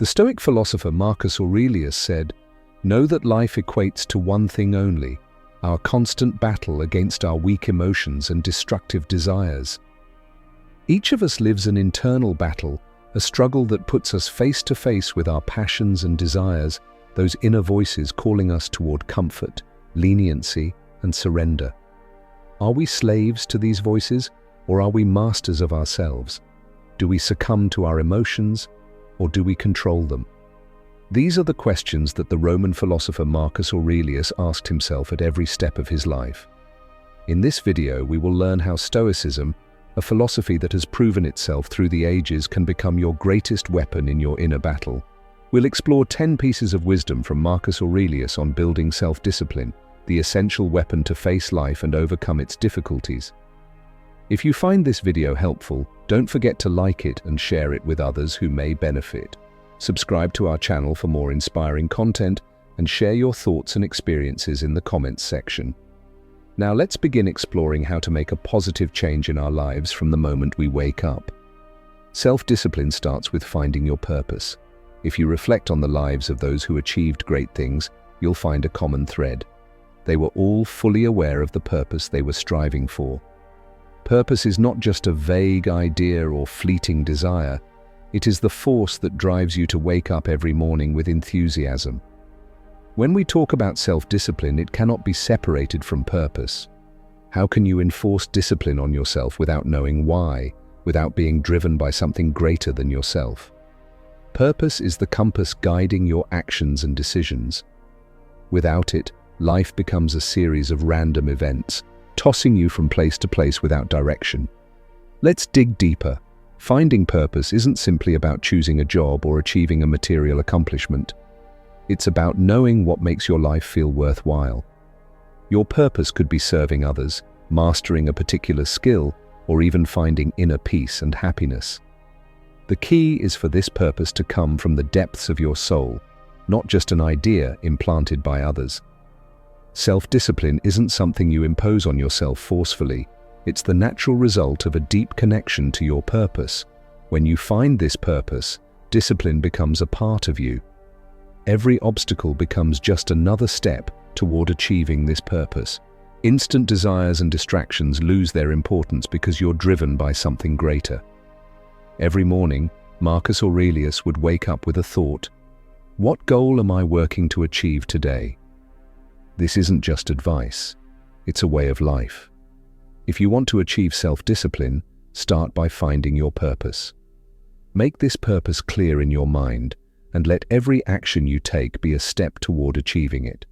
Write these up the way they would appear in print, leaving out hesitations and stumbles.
The Stoic philosopher Marcus Aurelius said, "Know that life equates to one thing only, our constant battle against our weak emotions and destructive desires." Each of us lives an internal battle, a struggle that puts us face to face with our passions and desires, those inner voices calling us toward comfort, leniency, and surrender. Are we slaves to these voices, or are we masters of ourselves? Do we succumb to our emotions, or do we control them? These are the questions that the Roman philosopher Marcus Aurelius asked himself at every step of his life. In this video, we will learn how Stoicism, a philosophy that has proven itself through the ages, can become your greatest weapon in your inner battle. We'll explore 10 pieces of wisdom from Marcus Aurelius on building self-discipline, the essential weapon to face life and overcome its difficulties. If you find this video helpful, don't forget to like it and share it with others who may benefit. Subscribe to our channel for more inspiring content and share your thoughts and experiences in the comments section. Now let's begin exploring how to make a positive change in our lives from the moment we wake up. Self-discipline starts with finding your purpose. If you reflect on the lives of those who achieved great things, you'll find a common thread. They were all fully aware of the purpose they were striving for. Purpose is not just a vague idea or fleeting desire. It is the force that drives you to wake up every morning with enthusiasm. When we talk about self-discipline, it cannot be separated from purpose. How can you enforce discipline on yourself without knowing why, without being driven by something greater than yourself? Purpose is the compass guiding your actions and decisions. Without it, life becomes a series of random events, tossing you from place to place without direction. Let's dig deeper. Finding purpose isn't simply about choosing a job or achieving a material accomplishment. It's about knowing what makes your life feel worthwhile. Your purpose could be serving others, mastering a particular skill, or even finding inner peace and happiness. The key is for this purpose to come from the depths of your soul, not just an idea implanted by others. Self-discipline isn't something you impose on yourself forcefully. It's the natural result of a deep connection to your purpose. When you find this purpose, discipline becomes a part of you. Every obstacle becomes just another step toward achieving this purpose. Instant desires and distractions lose their importance because you're driven by something greater. Every morning, Marcus Aurelius would wake up with a thought: what goal am I working to achieve today? This isn't just advice, it's a way of life. If you want to achieve self-discipline, start by finding your purpose. Make this purpose clear in your mind, and let every action you take be a step toward achieving it.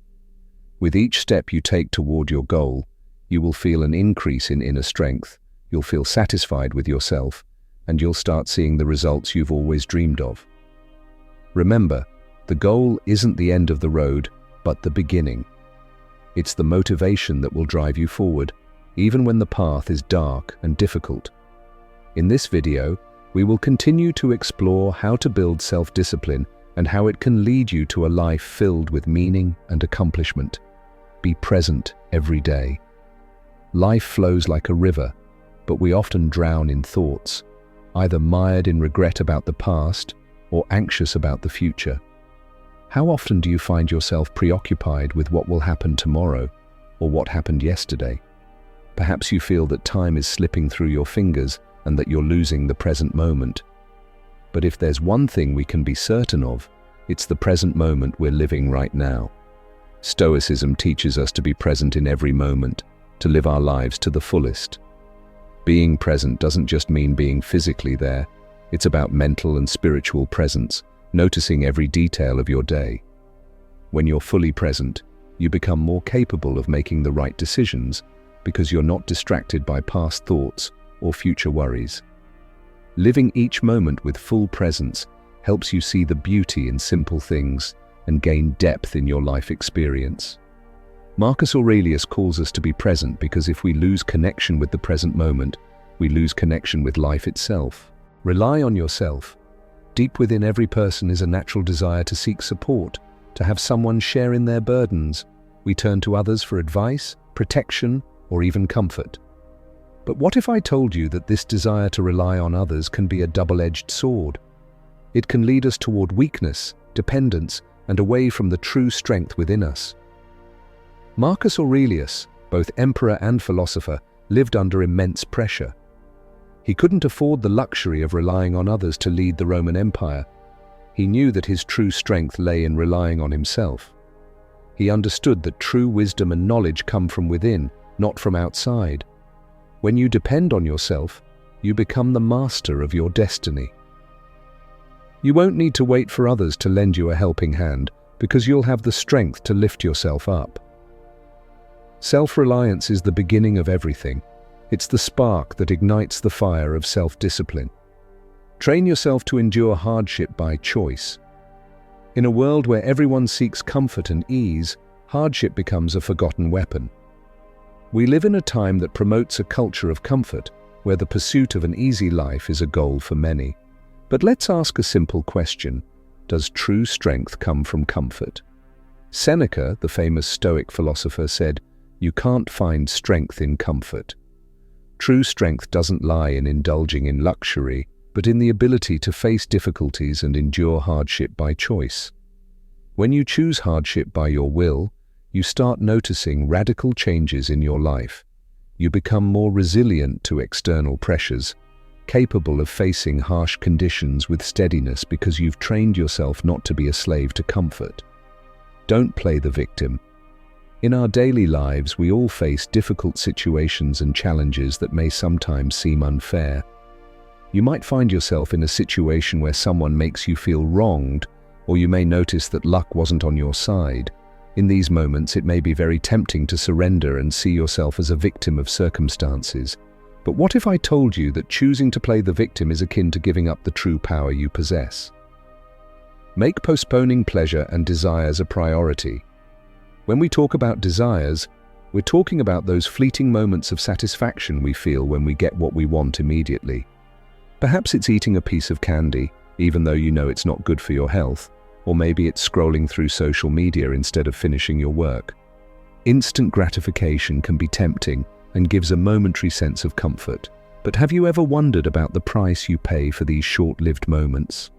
With each step you take toward your goal, you will feel an increase in inner strength, you'll feel satisfied with yourself, and you'll start seeing the results you've always dreamed of. Remember, the goal isn't the end of the road, but the beginning. It's the motivation that will drive you forward, even when the path is dark and difficult. In this video, we will continue to explore how to build self-discipline and how it can lead you to a life filled with meaning and accomplishment. Be present every day. Life flows like a river, but we often drown in thoughts, either mired in regret about the past or anxious about the future. How often do you find yourself preoccupied with what will happen tomorrow or what happened yesterday? Perhaps you feel that time is slipping through your fingers and that you're losing the present moment. But if there's one thing we can be certain of, it's the present moment we're living right now. Stoicism teaches us to be present in every moment, to live our lives to the fullest. Being present doesn't just mean being physically there, it's about mental and spiritual presence, noticing every detail of your day. When you're fully present, you become more capable of making the right decisions because you're not distracted by past thoughts or future worries. Living each moment with full presence helps you see the beauty in simple things and gain depth in your life experience. Marcus Aurelius calls us to be present because if we lose connection with the present moment, we lose connection with life itself. Rely on yourself. Deep within every person is a natural desire to seek support, to have someone share in their burdens. We turn to others for advice, protection, or even comfort. But what if I told you that this desire to rely on others can be a double-edged sword? It can lead us toward weakness, dependence, and away from the true strength within us. Marcus Aurelius, both emperor and philosopher, lived under immense pressure. He couldn't afford the luxury of relying on others to lead the Roman Empire. He knew that his true strength lay in relying on himself. He understood that true wisdom and knowledge come from within, not from outside. When you depend on yourself, you become the master of your destiny. You won't need to wait for others to lend you a helping hand, because you'll have the strength to lift yourself up. Self-reliance is the beginning of everything. It's the spark that ignites the fire of self-discipline. Train yourself to endure hardship by choice. In a world where everyone seeks comfort and ease, hardship becomes a forgotten weapon. We live in a time that promotes a culture of comfort, where the pursuit of an easy life is a goal for many. But let's ask a simple question: does true strength come from comfort? Seneca, the famous Stoic philosopher, said, "You can't find strength in comfort." True strength doesn't lie in indulging in luxury, but in the ability to face difficulties and endure hardship by choice. When you choose hardship by your will, you start noticing radical changes in your life. You become more resilient to external pressures, capable of facing harsh conditions with steadiness because you've trained yourself not to be a slave to comfort. Don't play the victim. In our daily lives, we all face difficult situations and challenges that may sometimes seem unfair. You might find yourself in a situation where someone makes you feel wronged, or you may notice that luck wasn't on your side. In these moments, it may be very tempting to surrender and see yourself as a victim of circumstances. But what if I told you that choosing to play the victim is akin to giving up the true power you possess? Make postponing pleasure and desires a priority. When we talk about desires, we're talking about those fleeting moments of satisfaction we feel when we get what we want immediately. Perhaps it's eating a piece of candy, even though you know it's not good for your health, or maybe it's scrolling through social media instead of finishing your work. Instant gratification can be tempting and gives a momentary sense of comfort. But have you ever wondered about the price you pay for these short-lived moments?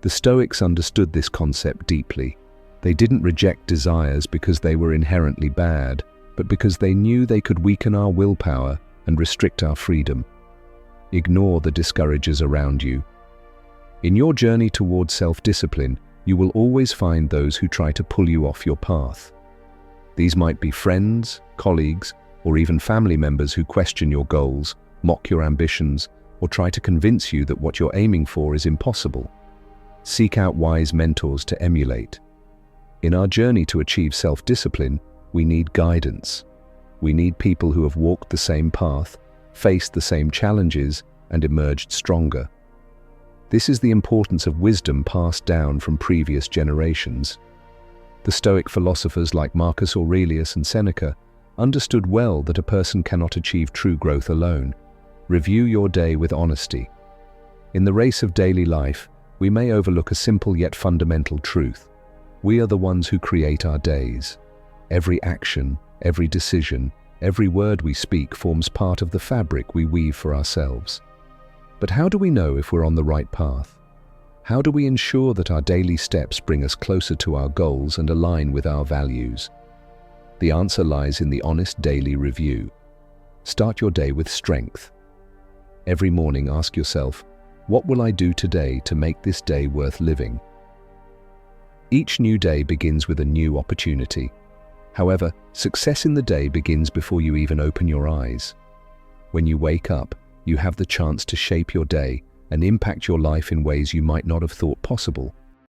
The Stoics understood this concept deeply. They didn't reject desires because they were inherently bad, but because they knew they could weaken our willpower and restrict our freedom. Ignore the discouragers around you. In your journey towards self-discipline, you will always find those who try to pull you off your path. These might be friends, colleagues, or even family members who question your goals, mock your ambitions, or try to convince you that what you're aiming for is impossible. Seek out wise mentors to emulate. In our journey to achieve self-discipline, we need guidance. We need people who have walked the same path, faced the same challenges, and emerged stronger. This is the importance of wisdom passed down from previous generations. The Stoic philosophers like Marcus Aurelius and Seneca understood well that a person cannot achieve true growth alone. Review your day with honesty. In the race of daily life, we may overlook a simple yet fundamental truth. We are the ones who create our days. Every action, every decision, every word we speak forms part of the fabric we weave for ourselves. But how do we know if we're on the right path? How do we ensure that our daily steps bring us closer to our goals and align with our values? The answer lies in the honest daily review. Start your day with strength. Every morning ask yourself, what will I do today to make this day worth living? Each new day begins with a new opportunity. However, success in the day begins before you even open your eyes. When you wake up, you have the chance to shape your day and impact your life in ways you might not have thought possible.